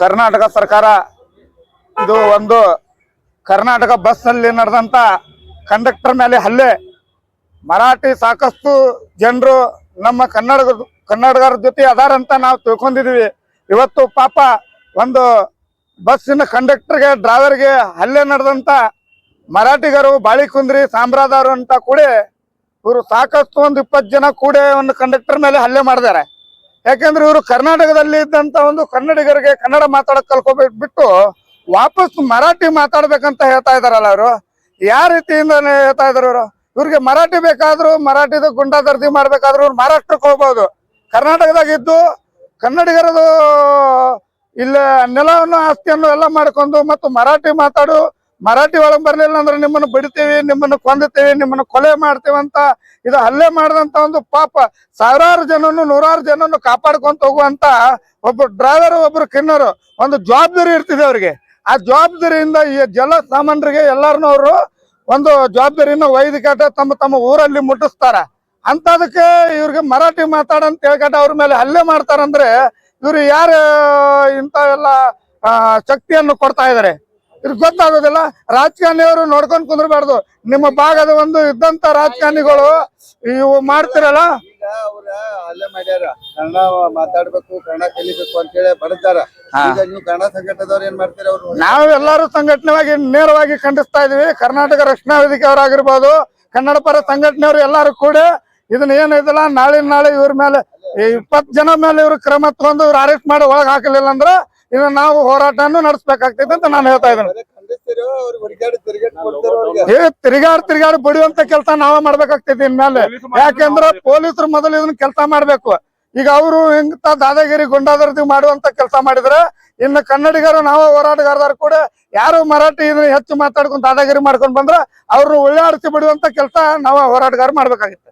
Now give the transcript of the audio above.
ಕರ್ನಾಟಕ ಸರ್ಕಾರ ಇದು ಒಂದು ಕರ್ನಾಟಕ ಬಸ್ ನಲ್ಲಿ ನಡೆದಂತ ಕಂಡಕ್ಟರ್ ಮೇಲೆ ಹಲ್ಲೆ ಮರಾಠಿ ಸಾಕಷ್ಟು ಜನರು ನಮ್ಮ ಕನ್ನಡಗರ ಜೊತೆ ಅದಾರಂತ ನಾವು ತಿಳ್ಕೊಂಡಿದೀವಿ. ಇವತ್ತು ಪಾಪ ಒಂದು ಬಸ್ಸಿನ ಕಂಡಕ್ಟರ್ಗೆ ಡ್ರೈವರ್ಗೆ ಹಲ್ಲೆ ನಡೆದಂತ ಮರಾಠಿಗರು ಬಾಳಿಕುಂದ್ರಿ ಸಾಂಬ್ರಾದವರು ಅಂತ ಕೂಡಿ ಇವರು ಸಾಕಷ್ಟು ಒಂದು 20 ಜನ ಕೂಡಿ ಒಂದು ಕಂಡಕ್ಟರ್ ಮೇಲೆ ಹಲ್ಲೆ ಮಾಡಿದ್ದಾರೆ. ಯಾಕೆಂದ್ರೆ ಇವರು ಕರ್ನಾಟಕದಲ್ಲಿ ಇದ್ದಂತ ಒಂದು ಕನ್ನಡಿಗರಿಗೆ ಕನ್ನಡ ಮಾತಾಡಕ್ ಕಲ್ಕೊಬಿಟ್ಟು ವಾಪಸ್ ಮರಾಠಿ ಮಾತಾಡ್ಬೇಕಂತ ಹೇಳ್ತಾ ಇದಾರಲ್ಲ ಅವರು. ಯಾವ ರೀತಿಯಿಂದ ಹೇಳ್ತಾ ಇದಾರೆ ಇವರು? ಇವ್ರಿಗೆ ಮರಾಠಿ ಬೇಕಾದ್ರು ಮರಾಠಿದ ಗುಂಡಾಗರ್ದಿ ಮಾಡ್ಬೇಕಾದ್ರು ಇವ್ರು ಮಹಾರಾಷ್ಟ್ರಕ್ಕೆ ಹೋಗ್ಬೋದು. ಕರ್ನಾಟಕದಾಗ ಇದ್ದು ಕನ್ನಡಿಗರದು ಇಲ್ಲ ನೆಲವನ್ನು ಆಸ್ತಿಯನ್ನು ಎಲ್ಲ ಮಾಡ್ಕೊಂಡು ಮತ್ತು ಮರಾಠಿ ಒಳಗೆ ಬರ್ಲಿಲ್ಲ ಅಂದ್ರೆ ನಿಮ್ಮನ್ನು ಬಿಡ್ತೀವಿ, ನಿಮ್ಮನ್ನು ಕೊಂದುತ್ತೀವಿ, ನಿಮ್ಮನ್ನು ಕೊಲೆ ಮಾಡ್ತೀವಿ ಅಂತ ಇದು ಹಲ್ಲೆ ಮಾಡಿದಂತ ಒಂದು ಪಾಪ ಸಾವಿರಾರು ಜನನು 100 ಜನನು ಕಾಪಾಡ್ಕೊಂತ ಹೋಗುವಂತ ಒಬ್ರು ಡ್ರೈವರ್ ಒಬ್ರು ಕಿನ್ನರು ಒಂದು ಜವಾಬ್ದಾರಿ ಇರ್ತಿದೆ ಅವ್ರಿಗೆ. ಆ ಜವಾಬ್ದಾರಿಯಿಂದ ಈ ಜಲ ಸಾಮಾನ್ಯರಿಗೆ ಎಲ್ಲಾರನ್ನೂ ಅವರು ಒಂದು ಜವಾಬ್ದಾರಿನ ವೈದಿಕ ತಮ್ಮ ಊರಲ್ಲಿ ಮುಟ್ಟಿಸ್ತಾರ. ಅಂತದಕ್ಕೆ ಇವ್ರಿಗೆ ಮರಾಠಿ ಮಾತಾಡಂತ ಹೇಳ್ಕಟ್ಟ ಅವ್ರ ಮೇಲೆ ಹಲ್ಲೆ ಮಾಡ್ತಾರಂದ್ರೆ ಇವ್ರು ಯಾರು ಇಂಥ ಎಲ್ಲ ಶಕ್ತಿಯನ್ನು ಕೊಡ್ತಾ ಇದಾರೆ ಇವ್ರಿಗೆ ಗೊತ್ತಾಗೋದಿಲ್ಲ. ರಾಜಕಾರಣಿಯವರು ನೋಡ್ಕೊಂಡು ಕುಂದ್ರಬಾರ್ದು. ನಿಮ್ಮ ಭಾಗದ ಒಂದು ಇದ್ದಂತ ರಾಜಕಾರಣಿಗಳು ಇವು ಮಾಡ್ತಿರಲ್ಲ, ಹಲ್ಲೆ ಮಾಡ್ಯಾರ, ಕನ್ನಡ ಮಾತಾಡ್ಬೇಕು, ಕನ್ನಡ ಕಲಿಬೇಕು ಅಂತ ಹೇಳಿ ಬಡದಾರ. ನೀವು ಕನ್ನಡ ಸಂಘಟನೆದವ್ರು ಏನ್ ಮಾಡ್ತೀರ? ಅವ್ರು ನಾವು ಎಲ್ಲರೂ ಸಂಘಟನೆವಾಗಿ ನೇರವಾಗಿ ಖಂಡಿಸ್ತಾ ಇದೀವಿ. ಕರ್ನಾಟಕ ರಕ್ಷಣಾ ವೇದಿಕೆ ಅವರಾಗಿರ್ಬೋದು, ಕನ್ನಡ ಪರ ಸಂಘಟನೆಯವರು ಎಲ್ಲಾರು ಕೂಡ ಇದನ್ನ ಏನೈತಲ್ಲ ನಾಳೆ ಇವ್ರ ಮೇಲೆ 20 ಜನ ಮೇಲೆ ಇವ್ರ ಕ್ರಮ ತಗೊಂಡು ಇವ್ರು ಅರೆಸ್ಟ್ ಮಾಡಿ ಒಳಗ್ ಹಾಕಲಿಲ್ಲ ಅಂದ್ರೆ ಇದನ್ನ ನಾವು ಹೋರಾಟವನ್ನು ನಡೆಸಬೇಕಾಗ್ತೈತೆ ಅಂತ ನಾನು ಹೇಳ್ತಾ ಇದ್ದೇನೆ. ತಿರುಗಾಡಿ ಬಡಿಯುವಂತ ಕೆಲಸ ನಾವ ಮಾಡ್ಬೇಕಾಗ್ತೈತಿ ಇನ್ಮೇಲೆ. ಯಾಕೆಂದ್ರೆ ಪೊಲೀಸರು ಮೊದಲು ಇದನ್ನ ಕೆಲಸ ಮಾಡ್ಬೇಕು. ಈಗ ಅವರು ಹಿಂಗ ದಾದಾಗಿರಿ ಗುಂಡಾಗರ್ದಿ ಮಾಡುವಂತ ಕೆಲಸ ಮಾಡಿದ್ರೆ ಇನ್ನು ಕನ್ನಡಿಗರು ನಾವು ಹೋರಾಟಗಾರರು ಕೂಡ ಯಾರು ಮರಾಠಿ ಇದನ್ನ ಹೆಚ್ಚು ಮಾತಾಡ್ಕೊಂಡು ದಾದಾಗಿರಿ ಮಾಡ್ಕೊಂಡು ಬಂದ್ರೆ ಅವ್ರನ್ನ ಉಳ್ಳಾಡಿಸಿ ಬಿಡುವಂತ ಕೆಲಸ ನಾವು ಹೋರಾಟಗಾರ ಮಾಡ್ಬೇಕಾಗಿತ್ತು.